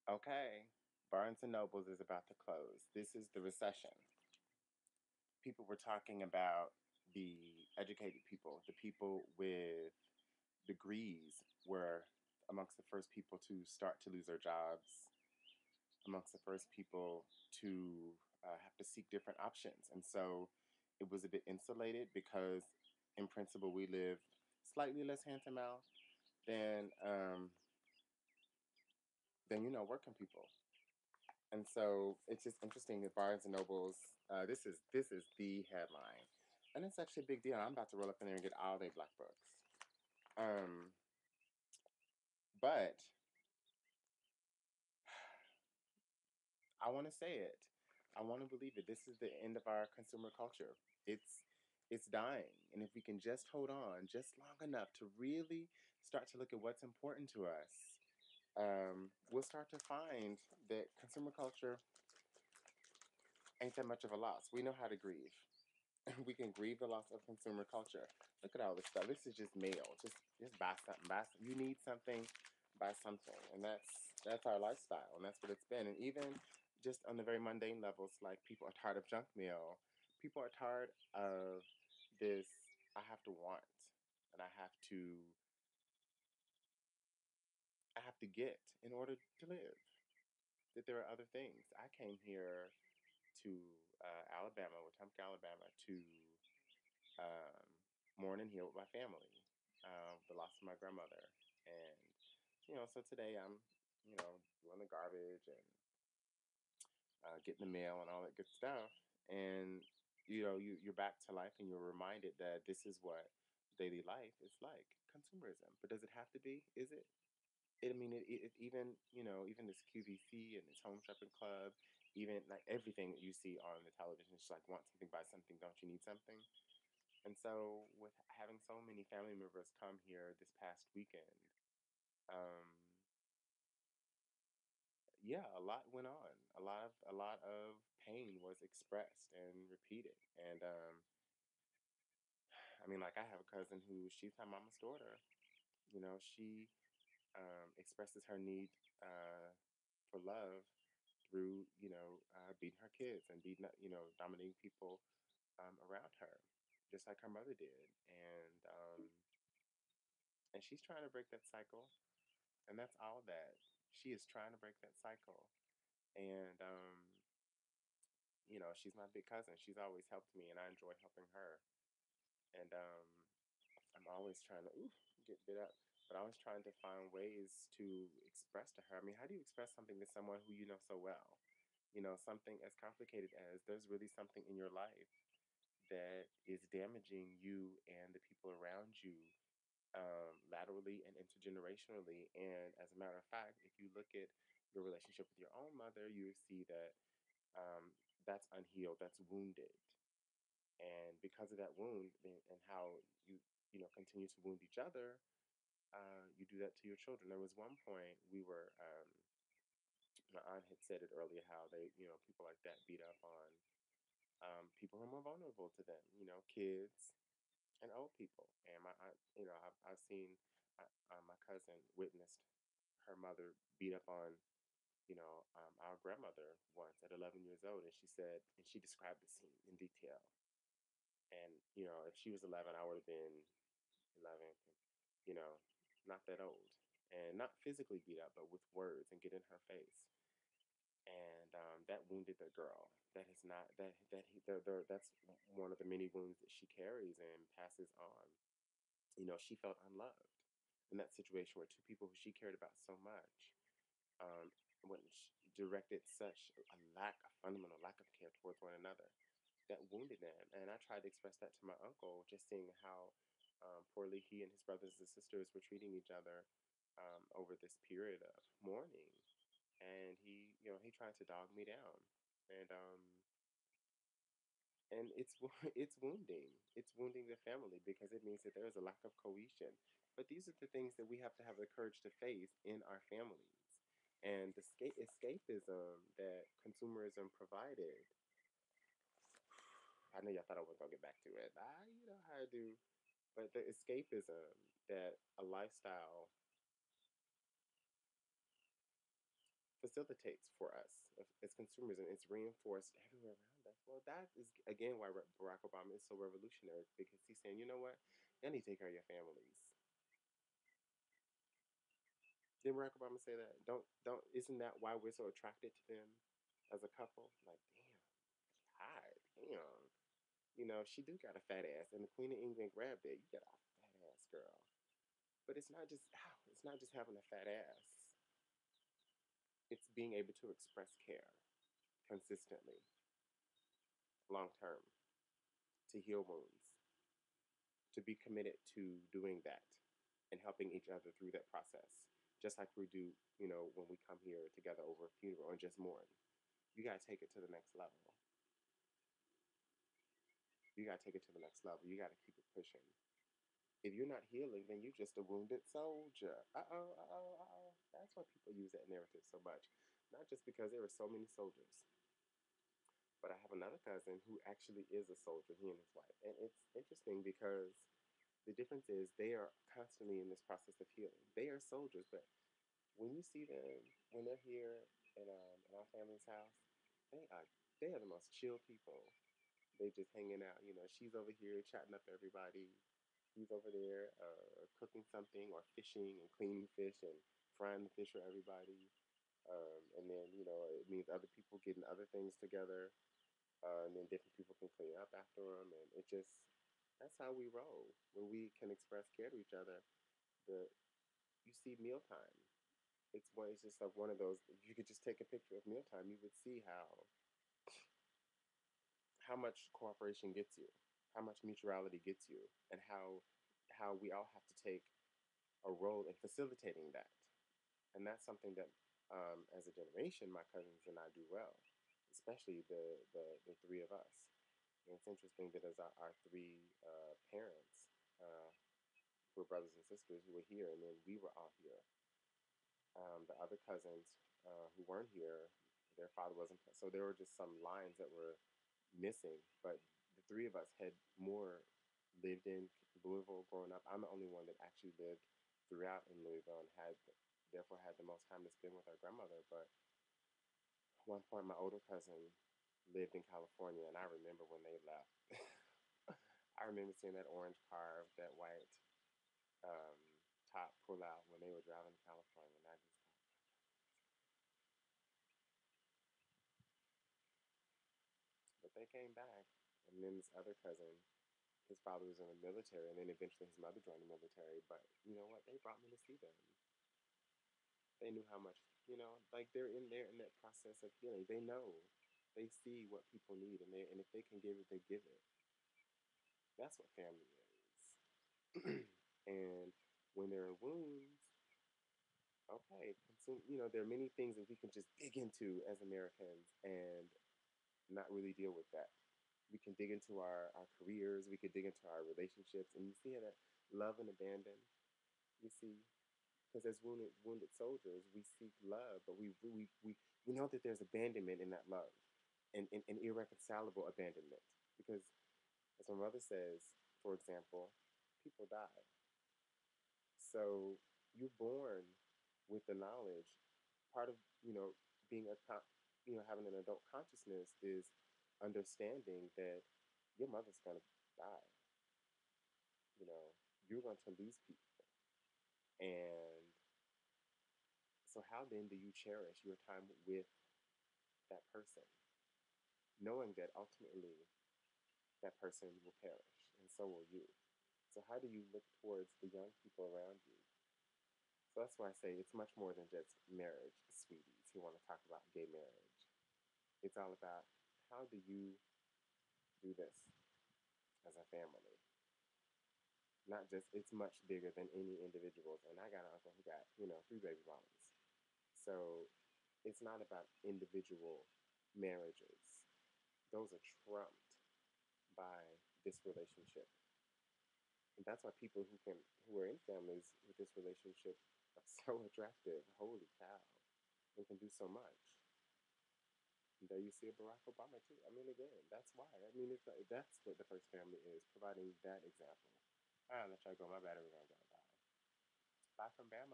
Okay, Barnes and Nobles is about to close. This is the recession. People were talking about the educated people, the people with degrees were amongst the first people to start to lose their jobs, amongst the first people to have to seek different options. And so it was a bit insulated because, in principle, we live slightly less hand to mouth than, working people. And so it's just interesting that Barnes and Nobles. This is the headline, and it's actually a big deal. I'm about to roll up in there and get all their black books. Um, but I want to say it. I want to believe it. This is the end of our consumer culture. It's dying, and if we can just hold on just long enough to really start to look at what's important to us, we'll start to find that consumer culture ain't that much of a loss. We know how to grieve. We can grieve the loss of consumer culture. Look at all this stuff. This is just mail. Just buy something. You need something, buy something, and that's our lifestyle, and that's what it's been. And even just on the very mundane levels, like people are tired of junk mail. People are tired of this. I have to want, and I have to get in order to live. That there are other things. I came here to Alabama, Wetumpka, Alabama, to um, mourn and heal with my family, the loss of my grandmother. And, so today I'm, doing the garbage and getting the mail and all that good stuff. And, you're back to life and you're reminded that this is what daily life is like consumerism. But does it have to be? Is it? I mean, even, even this QVC and this Home Shopping Club, even like everything that you see on the television, it's like, want something, buy something, don't you need something? And so, with having so many family members come here this past weekend, um, yeah, a lot went on. A lot of pain was expressed and repeated. And I mean, like I have a cousin who she's my mama's daughter. She expresses her need for love through beating her kids and beating dominating people around her, just like her mother did. And she's trying to break that cycle. And that's all that she is trying to break that cycle. And she's my big cousin. She's always helped me, and I enjoy helping her. And I'm always trying to get bit up, but always trying to find ways to express to her. I mean, how do you express something to someone who you know so well? Something as complicated as there's really something in your life that is damaging you and the people around you, laterally and intergenerationally. And as a matter of fact, if you look at your relationship with your own mother, you see that um, that's unhealed, that's wounded. And because of that wound and how continue to wound each other, you do that to your children. There was one point my aunt had said it earlier how people like that beat up on people who are more vulnerable to them, kids and old people. And my aunt, I've seen my cousin witnessed her mother beat up on, our grandmother once at 11 years old. And she described the scene in detail. And, if she was 11, I would have been 11, you know, not that old. And not physically beat up, but with words and get in her face. And that wounded the girl. That is not that's one of the many wounds that she carries and passes on. She felt unloved in that situation where two people who she cared about so much, um, when she directed such a fundamental lack of care towards one another, that wounded them. And I tried to express that to my uncle, just seeing how poorly he and his brothers and sisters were treating each other over this period of mourning. And he tried to dog me down, and it's it's wounding. It's wounding the family because it means that there is a lack of cohesion. But these are the things that we have to have the courage to face in our families. And the escapism that consumerism provided. I know y'all thought I wasn't gonna get back to it. You know how I do. But the escapism that a lifestyle facilitates for us as consumers, and it's reinforced everywhere around us. Well, that is again why Barack Obama is so revolutionary, because he's saying, you know what, y'all need to take care of your families. Didn't Barack Obama say that? Don't Isn't that why we're so attracted to them as a couple? Like, damn, hot, damn. You know, she do got a fat ass, and the Queen of England grabbed it. You got a fat ass, girl. But it's not just having a fat ass. It's being able to express care consistently, long term, to heal wounds, to be committed to doing that and helping each other through that process. Just like we do, you know, when we come here together over a funeral and just mourn. You gotta take it to the next level. You gotta take it to the next level. You gotta keep it pushing. If you're not healing, then you're just a wounded soldier. Uh oh. That's why people use that narrative so much. Not just because there are so many soldiers, but I have another cousin who actually is a soldier, he and his wife. And it's interesting because the difference is they are constantly in this process of healing. They are soldiers, but when you see them, when they're here in our family's house, they are they are the most chill people. They just hanging out. You know, she's over here chatting up everybody. He's over there cooking something or fishing and cleaning fish and frying the fish for everybody. And then, you know, it means other people getting other things together, and then different people can clean up after them. And it just, that's how we roll. When we can express care to each other, the you see mealtime. It's just like one of those. If you could just take a picture of mealtime, you would see how much cooperation gets you, how much mutuality gets you, and how we all have to take a role in facilitating that. And that's something that, as a generation, my cousins and I do well, especially the three of us. And it's interesting that as our three parents were brothers and sisters who were here, and then we were all here. The other cousins who weren't here, their father wasn't, so there were just some lines that were missing. But the three of us had more lived in Louisville growing up. I'm the only one that actually lived throughout in Louisville and therefore had the most time to spend with our grandmother. But at one point, my older cousin lived in California, and I remember when they left. I remember seeing that orange car, that white um, top pull out when they were driving to California, and I just thought, but they came back. And then this other cousin, his father was in the military, and then eventually his mother joined the military. But you know what? They brought me to see them. They knew how much, like they're in there in that process of healing. They know, they see what people need, and if they can give it, they give it. That's what family is. And when there are wounds, okay, consume. There are many things that we can just dig into as Americans and not really deal with that. We can dig into our careers. We can dig into our relationships, and you see that love and abandon. You see, because as wounded soldiers, we seek love, but we know that there's abandonment in that love, and irreconcilable abandonment. Because as my mother says, for example, people die. So you're born with the knowledge. Part of being having an adult consciousness is understanding that your mother's gonna die. You know, you're going to lose people, and so how then do you cherish your time with that person, knowing that ultimately that person will perish, and so will you? So how do you look towards the young people around you? So that's why I say it's much more than just marriage, sweeties, who want to talk about gay marriage. It's all about how do you do this as a family? Not just, it's much bigger than any individuals. And I got an uncle who got, three baby mamas. So it's not about individual marriages. Those are trumped by this relationship. And that's why people who are in families with this relationship are so attractive. Holy cow. They can do so much. And there you see a Barack Obama too. I mean, again, that's why. I mean, that's what the first family is, providing that example. All right, let y'all go. My battery's gonna go. Bye. Bye from Bama.